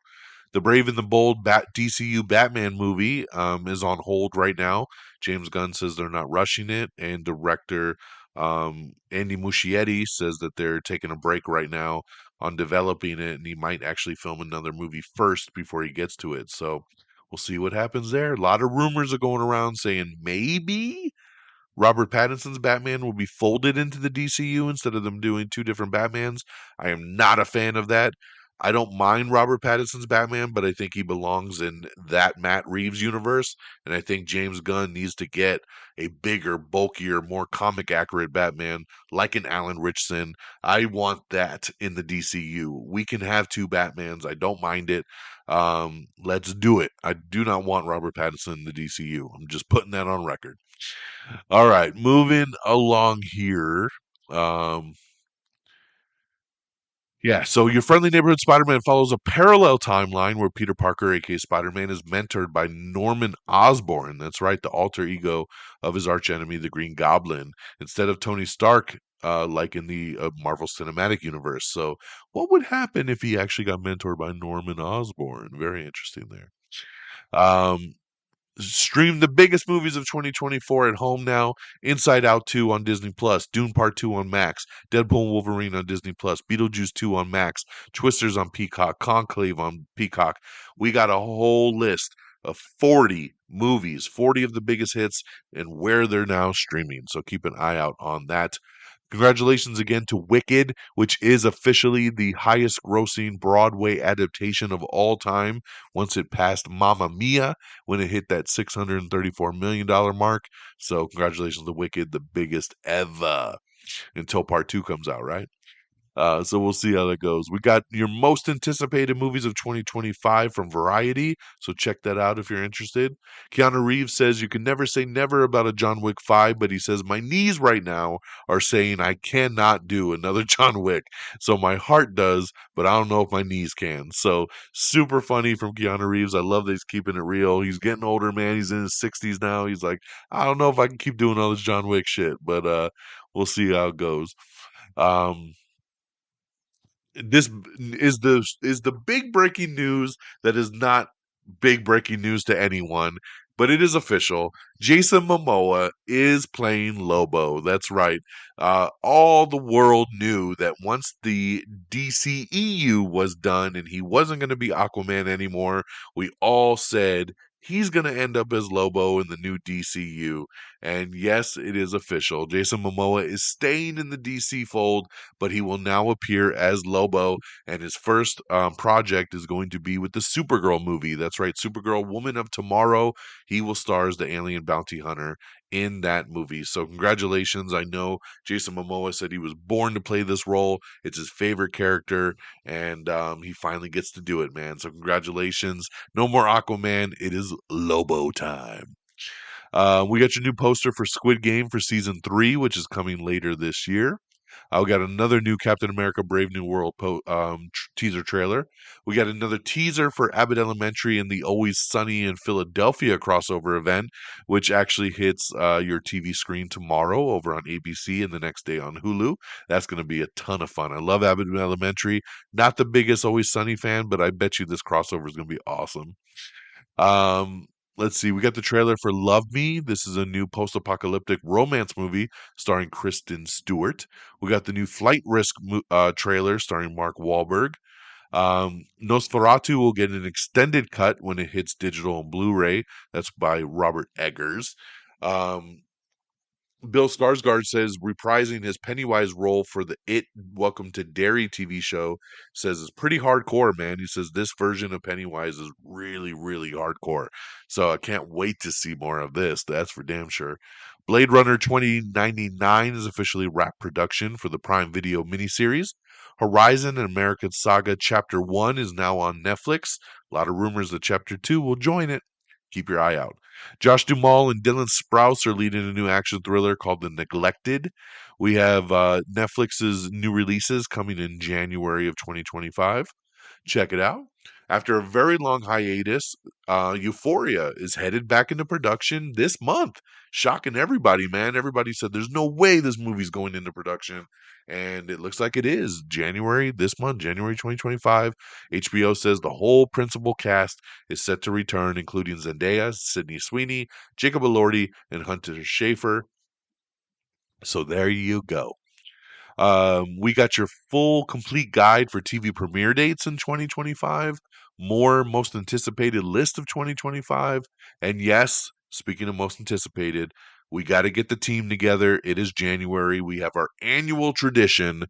The Brave and the Bold DCU Batman movie is on hold right now. James Gunn says they're not rushing it, and director Andy Muschietti says that they're taking a break right now on developing it, and he might actually film another movie first before he gets to it. So we'll see what happens there. A lot of rumors are going around saying maybe Robert Pattinson's Batman will be folded into the DCU instead of them doing two different Batmans. I am not a fan of that. I don't mind Robert Pattinson's Batman, but I think he belongs in that Matt Reeves universe. And I think James Gunn needs to get a bigger, bulkier, more comic accurate Batman like an Alan Ritchson. I want that in the DCU. We can have two Batmans. I don't mind it. Let's do it. I do not want Robert Pattinson in the DCU. I'm just putting that on record. All right, moving along here. Um, yeah, so your friendly neighborhood Spider-Man follows a parallel timeline where Peter Parker, aka Spider-Man, is mentored by Norman Osborn. That's right, the alter ego of his archenemy, the Green Goblin, instead of Tony Stark, like in the Marvel Cinematic Universe. So, what would happen if he actually got mentored by Norman Osborn? Very interesting there. Um, Stream the biggest movies of 2024 at home now. Inside Out 2 on Disney Plus, Dune Part 2 on Max, Deadpool and Wolverine on Disney Plus, Beetlejuice 2 on Max, Twisters on Peacock, Conclave on Peacock. We got a whole list of 40 movies, 40 of the biggest hits, and where they're now streaming. So keep an eye out on that. Congratulations again to Wicked, which is officially the highest grossing Broadway adaptation of all time once it passed Mamma Mia when it hit that $634 million mark. So, congratulations to Wicked, the biggest ever until part two comes out, right? So we'll see how that goes. We got your most anticipated movies of 2025 from Variety, so check that out if you're interested. Keanu Reeves says you can never say never about a John Wick 5, but he says my knees right now are saying I cannot do another John Wick. So my heart does, but I don't know if my knees can. So super funny from Keanu Reeves. I love that he's keeping it real. He's getting older, man. He's in his 60s now. He's like, I don't know if I can keep doing all this John Wick shit, but we'll see how it goes. Um, this is the big breaking news that is not big breaking news to anyone, but it is official. Jason Momoa is playing Lobo. That's right. All the world knew that once the DCEU was done and he wasn't going to be Aquaman anymore, we all said he's going to end up as Lobo in the new DCU. And yes, it is official. Jason Momoa is staying in the DC fold, but he will now appear as Lobo, and his first project is going to be with the Supergirl movie. That's right, Supergirl Woman of Tomorrow. He will star as the alien bounty hunter in that movie. So congratulations. I know Jason Momoa said he was born to play this role. It's his favorite character, and he finally gets to do it, man. So congratulations. No more Aquaman. It is Lobo time. We got your new poster for Squid Game for season 3, which is coming later this year. We got another new Captain America Brave New World teaser trailer. We got another teaser for Abbott Elementary and the Always Sunny in Philadelphia crossover event, which actually hits your TV screen tomorrow over on ABC and the next day on Hulu. That's going to be a ton of fun. I love Abbott Elementary. Not the biggest Always Sunny fan, but I bet you this crossover is going to be awesome. Let's see. We got the trailer for Love Me. This is a new post-apocalyptic romance movie starring Kristen Stewart. We got the new Flight Risk trailer starring Mark Wahlberg. Nosferatu will get an extended cut when it hits digital and Blu-ray. That's by Robert Eggers. Um, Bill Skarsgård says reprising his Pennywise role for the It Welcome to Derry TV show says it's pretty hardcore, man. He says this version of Pennywise is really, really hardcore. So I can't wait to see more of this. That's for damn sure. Blade Runner 2099 is officially wrapped production for the Prime Video miniseries. Horizon and American Saga Chapter 1 is now on Netflix. A lot of rumors that Chapter 2 will join it. Keep your eye out. Josh Duhamel and Dylan Sprouse are leading a new action thriller called The Neglected. We have Netflix's new releases coming in January of 2025. Check it out. After a very long hiatus, Euphoria is headed back into production this month. Shocking everybody, man. Everybody said there's no way this movie's going into production. And it looks like it is. January, this month, January 2025. HBO says the whole principal cast is set to return, including Zendaya, Sydney Sweeney, Jacob Elordi, and Hunter Schafer. So there you go. We got your full complete guide for TV premiere dates in 2025, more most anticipated list of 2025. And yes, speaking of most anticipated, we got to get the team together. It is January. We have our annual tradition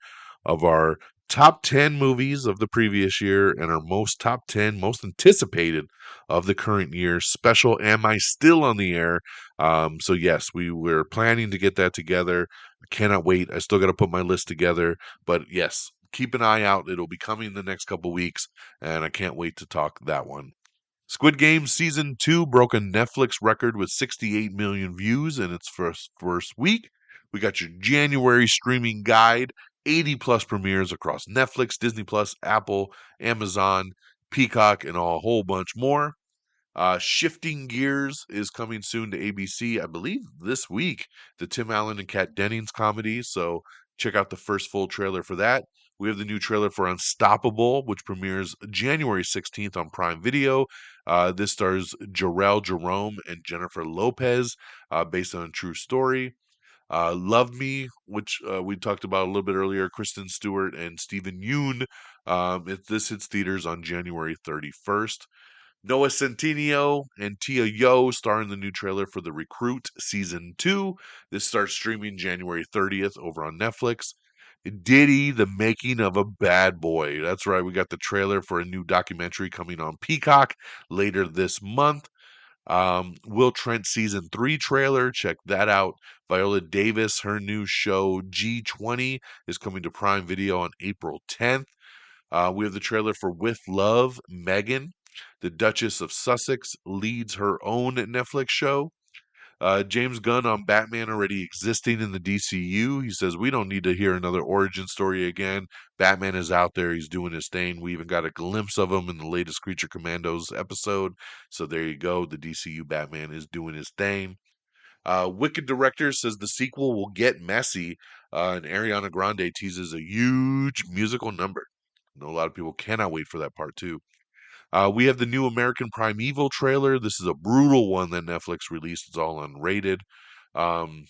of our top 10 movies of the previous year and our most top 10 most anticipated of the current year special. Am I still on the air? So yes, we were planning to get that together. I cannot wait. I still got to put my list together, but yes, keep an eye out. It'll be coming in the next couple weeks, and I can't wait to talk that one. Squid Game Season 2 broke a Netflix record with 68 million views in its first week. We got your January streaming guide, 80 plus premieres across Netflix, Disney Plus, Apple, Amazon, Peacock, and a whole bunch more. Shifting Gears is coming soon to ABC, I believe this week, the Tim Allen and Kat Dennings comedy. So check out the first full trailer for that. We have the new trailer for Unstoppable, which premieres January 16th on Prime Video. This stars Jarrell Jerome and Jennifer Lopez, based on a true story. Love Me, which we talked about a little bit earlier, Kristen Stewart and Stephen Yoon. This hits theaters on January 31st. Noah Centineo and Tia Yo star in the new trailer for The Recruit Season 2. This starts streaming January 30th over on Netflix. Diddy, The Making of a Bad Boy. That's right, we got the trailer for a new documentary coming on Peacock later this month. Will Trent Season 3 trailer, check that out. Viola Davis, her new show G20 is coming to Prime Video on April 10th. We have the trailer for With Love, Megan. The Duchess of Sussex leads her own Netflix show. James Gunn on Batman already existing in the DCU. He says, we don't need to hear another origin story again. Batman is out there. He's doing his thing. We even got a glimpse of him in the latest Creature Commandos episode. So there you go. The DCU Batman is doing his thing. Wicked director says the sequel will get messy, and Ariana Grande teases a huge musical number. I know a lot of people cannot wait for that part too. We have the new American Primeval trailer. This is a brutal one that Netflix released. It's all unrated. Um,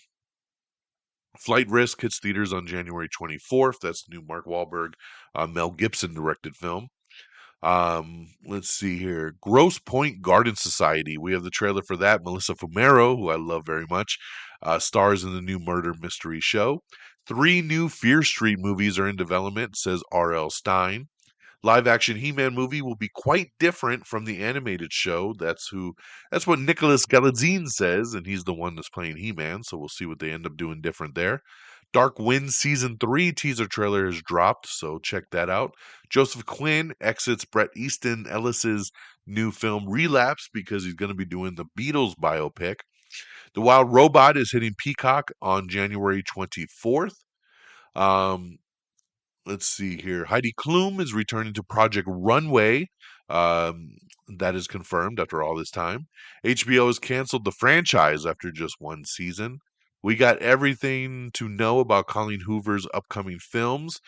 Flight Risk hits theaters on January 24th. That's the new Mark Wahlberg, Mel Gibson directed film. Let's see here. Grosse Point Garden Society. We have the trailer for that. Melissa Fumero, who I love very much, stars in the new murder mystery show. 3 new Fear Street movies are in development, says R.L. Stein. Live action He-Man movie will be quite different from the animated show. That's what Nicholas Galitzine says, and he's the one that's playing He-Man, so we'll see what they end up doing different there. Dark Wind Season 3 teaser trailer has dropped, so check that out. Joseph Quinn exits Bret Easton Ellis's new film Relapse because he's going to be doing the Beatles biopic. The Wild Robot is hitting Peacock on January 24th. Um, let's see here. Heidi Klum is returning to Project Runway. Um, that is confirmed after all this time. HBO has canceled the franchise after just one season. We got everything to know about Colleen Hoover's upcoming films.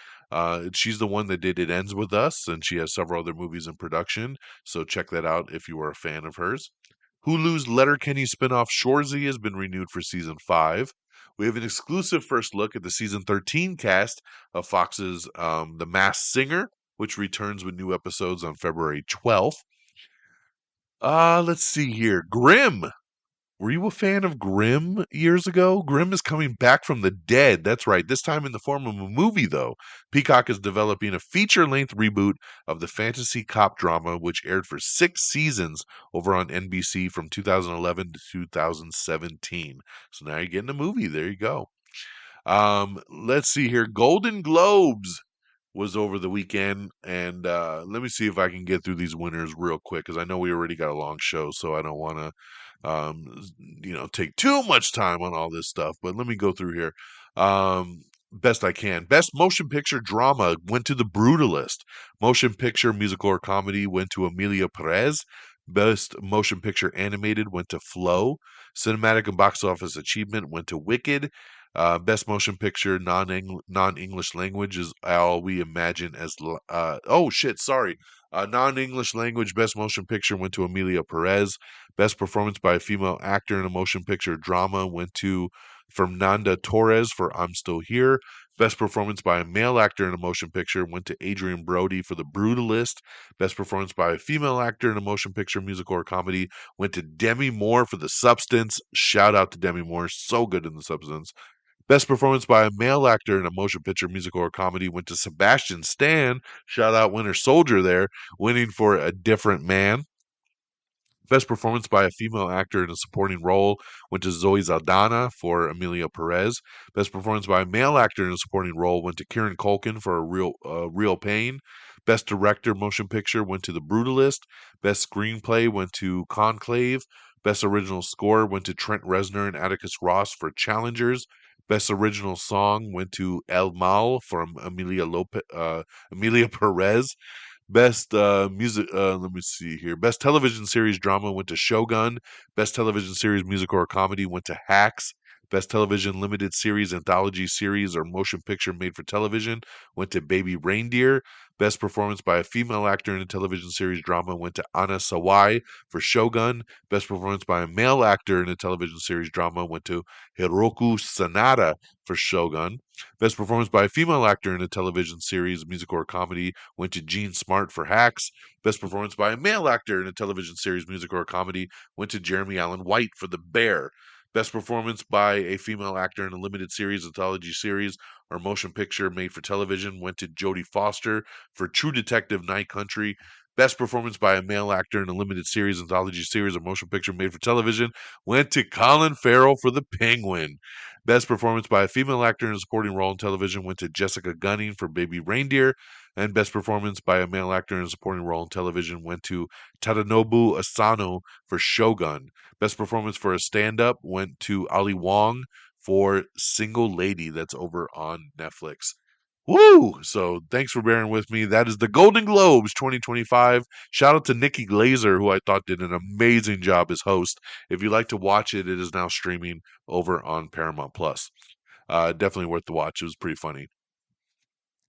She's the one that did It Ends With Us, and she has several other movies in production. So check that out if you are a fan of hers. Hulu's Letterkenny spinoff Shoresy has been renewed for season 5. We have an exclusive first look at the season 13 cast of Fox's The Masked Singer, which returns with new episodes on February 12th. Let's see here. Grimm. Were you a fan of Grimm years ago? Grimm is coming back from the dead. That's right. This time in the form of a movie, though. Peacock is developing a feature length reboot of the fantasy cop drama, which aired for 6 seasons over on NBC from 2011 to 2017. So now you're getting a movie. There you go. Let's see here. Golden Globes was over the weekend, and let me see if I can get through these winners real quick because I know we already got a long show, so I don't want to take too much time on all this stuff, but let me go through here. Best I can. Best motion picture drama went to The Brutalist. Motion picture musical or comedy went to Amelia Perez. Best motion picture animated went to Flow. Cinematic and box office achievement went to Wicked. Best motion picture non-English language is All We Imagine as non-English language best motion picture went to Amelia Perez. Best performance by a female actor in a motion picture drama went to Fernanda Torres for I'm Still Here. Best performance by a male actor in a motion picture went to Adrian Brody for The Brutalist. Best performance by a female actor in a motion picture, musical, or comedy went to Demi Moore for The Substance. Shout out to Demi Moore. So good in The Substance. Best performance by a male actor in a motion picture, musical, or comedy went to Sebastian Stan. Shout out Winter Soldier there, winning for A Different Man. Best performance by a female actor in a supporting role went to Zoe Saldana for Amelia Perez. Best performance by a male actor in a supporting role went to Kieran Culkin for Real Pain. Best director motion picture went to The Brutalist. Best screenplay went to Conclave. Best original score went to Trent Reznor and Atticus Ross for Challengers. Best original song went to El Mal from Amelia Perez. Best music. Let me see here. Best television series drama went to Shogun. Best television series musical or comedy went to Hacks. Best television limited series, anthology series, or motion picture made for television went to Baby Reindeer. Best performance by a female actor in a television series drama went to Anna Sawai for Shogun. Best performance by a male actor in a television series drama went to Hiroku Sanada for Shogun. Best performance by a female actor in a television series, musical, or comedy went to Gene Smart for Hacks. Best performance by a male actor in a television series, musical, or comedy went to Jeremy Allen White for The Bear. Best performance by a female actor in a limited series, anthology series, or motion picture made for television went to Jodie Foster for True Detective Night Country. Best performance by a male actor in a limited series, anthology series, or motion picture made for television went to Colin Farrell for The Penguin. Best performance by a female actor in a supporting role in television went to Jessica Gunning for Baby Reindeer. And best performance by a male actor in a supporting role in television went to Tadanobu Asano for Shogun. Best performance for a stand-up went to Ali Wong for Single Lady. That's over on Netflix. Woo! So thanks for bearing with me. That is the Golden Globes 2025. Shout out to Nikki Glazer, who I thought did an amazing job as host. If you'd like to watch it, it is now streaming over on Paramount Plus. Definitely worth the watch. It was pretty funny.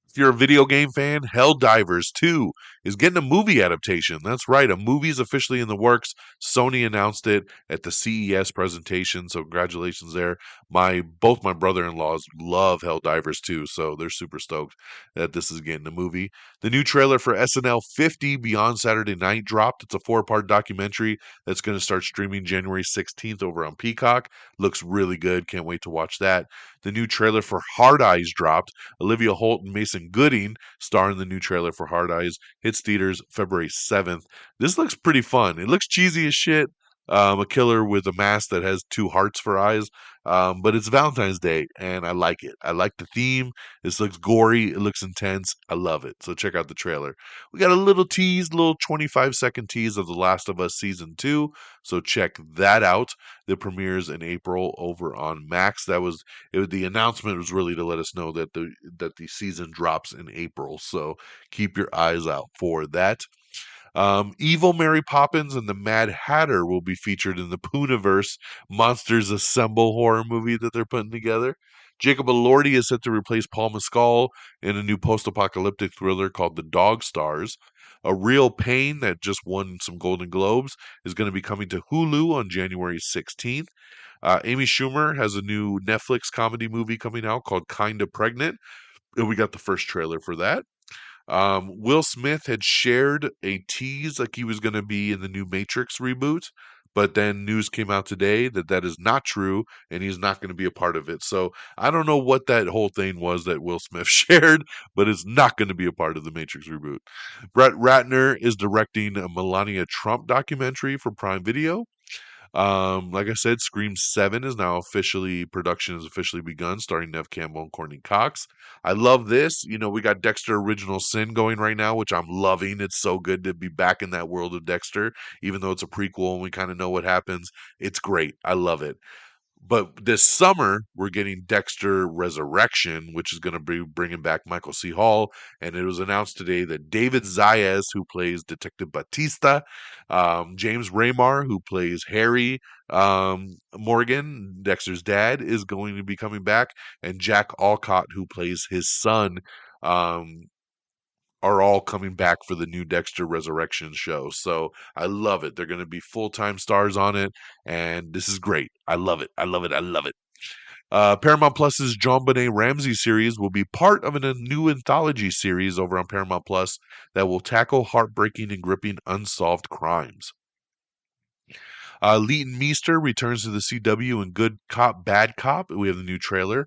If you're a video game fan, Helldivers 2 is getting a movie adaptation. That's right, a movie is officially in the works. Sony announced it at the CES presentation, so congratulations there. Both my brother-in-laws love Helldivers 2, so they're super stoked that this is getting a movie. The new trailer for SNL 50 Beyond Saturday Night dropped. It's a 4-part documentary that's going to start streaming January 16th over on Peacock. Looks really good. Can't wait to watch that. The new trailer for Hard Eyes dropped. Olivia Holt and Mason Gooding star in the new trailer for Hard Eyes. Hits theaters February 7th. This looks pretty fun. It looks cheesy as shit. A killer with a mask that has 2 hearts for eyes. But it's Valentine's Day, and I like it. I like the theme. This looks gory. It looks intense. I love it. So check out the trailer. We got a little 25-second tease of The Last of Us Season 2. So check that out. The premieres in April over on Max. The announcement was really to let us know that the season drops in April. So keep your eyes out for that. Evil Mary Poppins and the Mad Hatter will be featured in the Poonaverse Monsters Assemble horror movie that they're putting together. Jacob Elordi is set to replace Paul Mescal in a new post-apocalyptic thriller called The Dog Stars. A Real Pain, that just won some Golden Globes, is going to be coming to Hulu on January 16th. Amy Schumer has a new Netflix comedy movie coming out called Kinda Pregnant, and we got the first trailer for that. Will Smith had shared a tease like he was going to be in the new Matrix reboot, but then news came out today that that is not true and he's not going to be a part of it. So I don't know what that whole thing was that Will Smith shared, but it's not going to be a part of the Matrix reboot. Brett Ratner is directing a Melania Trump documentary for Prime Video. Like I said, Scream 7 is now officially, production has officially begun, starring Nev Campbell and Courtney Cox. I love this. You know, we got Dexter Original Sin going right now, which I'm loving. It's so good to be back in that world of Dexter, even though it's a prequel and we kind of know what happens. It's great. I love it. But this summer, we're getting Dexter Resurrection, which is going to be bringing back Michael C. Hall. And it was announced today that David Zayas, who plays Detective Batista, James Raymar, who plays Harry Morgan, Dexter's dad, is going to be coming back, and Jack Alcott, who plays his son, um, are all coming back for the new Dexter Resurrection show. So I love it. They're going to be full-time stars on it, and this is great. I love it. I love it. I love it. Paramount Plus's John Benet Ramsey series will be part of a new anthology series over on Paramount Plus that will tackle heartbreaking and gripping unsolved crimes. Leighton Meester returns to the CW in Good Cop, Bad Cop. We have the new trailer.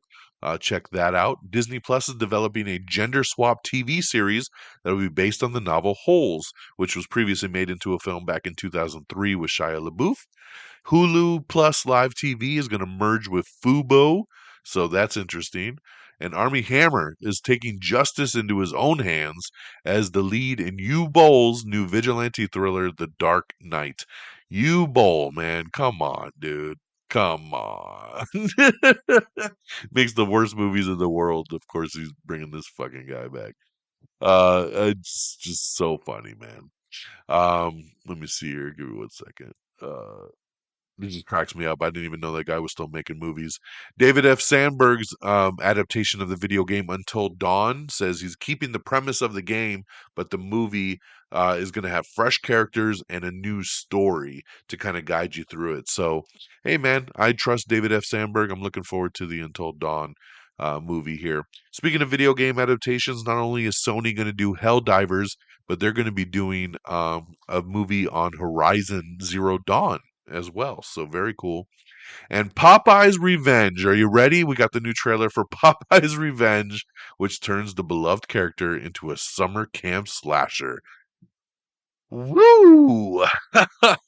Check that out. Disney Plus is developing a gender swap TV series that will be based on the novel Holes, which was previously made into a film back in 2003 with Shia LaBeouf. Hulu Plus Live TV is going to merge with Fubo, so that's interesting. And Armie Hammer is taking justice into his own hands as the lead in Hugh Bowles' new vigilante thriller, The Dark Knight. Hugh Bowl, man, come on, dude. Come on. Makes the worst movies in the world. Of course, he's bringing this fucking guy back. It's just so funny, man. Let me see here. Give me one second. It just cracks me up. I didn't even know that guy was still making movies. David F. Sandberg's adaptation of the video game Until Dawn says he's keeping the premise of the game, but the movie is going to have fresh characters and a new story to kind of guide you through it. So, hey, man, I trust David F. Sandberg. I'm looking forward to the Until Dawn movie here. Speaking of video game adaptations, not only is Sony going to do Helldivers, but they're going to be doing a movie on Horizon Zero Dawn as well. So very cool. And Popeye's Revenge. Are you ready? We got the new trailer for Popeye's Revenge, which turns the beloved character into a summer camp slasher. Woo! On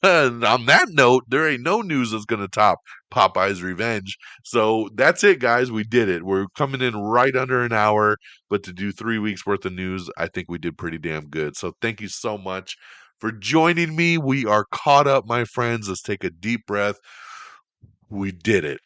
that note, there ain't no news that's going to top Popeye's Revenge. So that's it, guys. We did it. We're coming in right under an hour, but to do 3 weeks worth of news, I think we did pretty damn good. So thank you so much for joining me. We are caught up, my friends. Let's take a deep breath. We did it.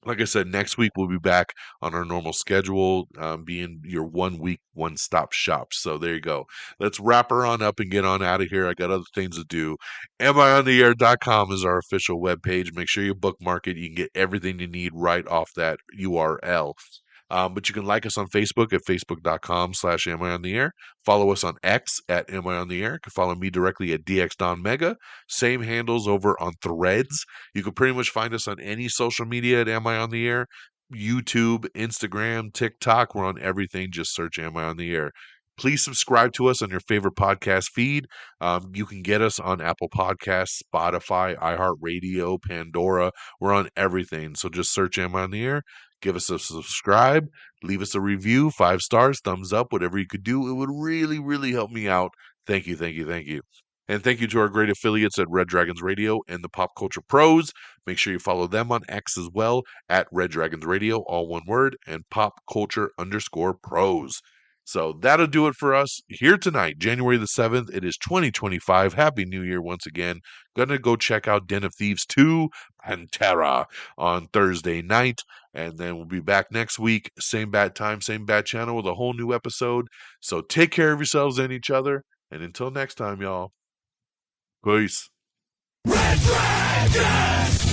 Like I said, next week we'll be back on our normal schedule, being your 1 week, one stop shop. So there you go. Let's wrap her on up and get on out of here. I got other things to do. AmIOnTheAir.com is our official webpage. Make sure you bookmark it. You can get everything you need right off that URL. But you can like us on Facebook at facebook.com/AmIOnTheAir. Follow us on X at AmIOnTheAir. You can follow me directly at DXDonMega. Same handles over on Threads. You can pretty much find us on any social media at Am I on the Air? YouTube, Instagram, TikTok. We're on everything. Just search Am I on the Air? Please subscribe to us on your favorite podcast feed. You can get us on Apple Podcasts, Spotify, iHeartRadio, Pandora. We're on everything. So just search Am I on the Air? Give us a subscribe. Leave us a review. 5 stars, thumbs up, whatever you could do. It would really, really help me out. Thank you, thank you, thank you. And thank you to our great affiliates at Red Dragons Radio and the Pop Culture Pros. Make sure you follow them on X as well at Red Dragons Radio, all one word, and Pop Culture_Pros. So that'll do it for us here tonight, January the 7th. It is 2025. Happy New Year once again. Gonna go check out Den of Thieves 2, Pantera on Thursday night. And then we'll be back next week. Same bad time, same bad channel with a whole new episode. So take care of yourselves and each other. And until next time, y'all. Peace. Red Dragons!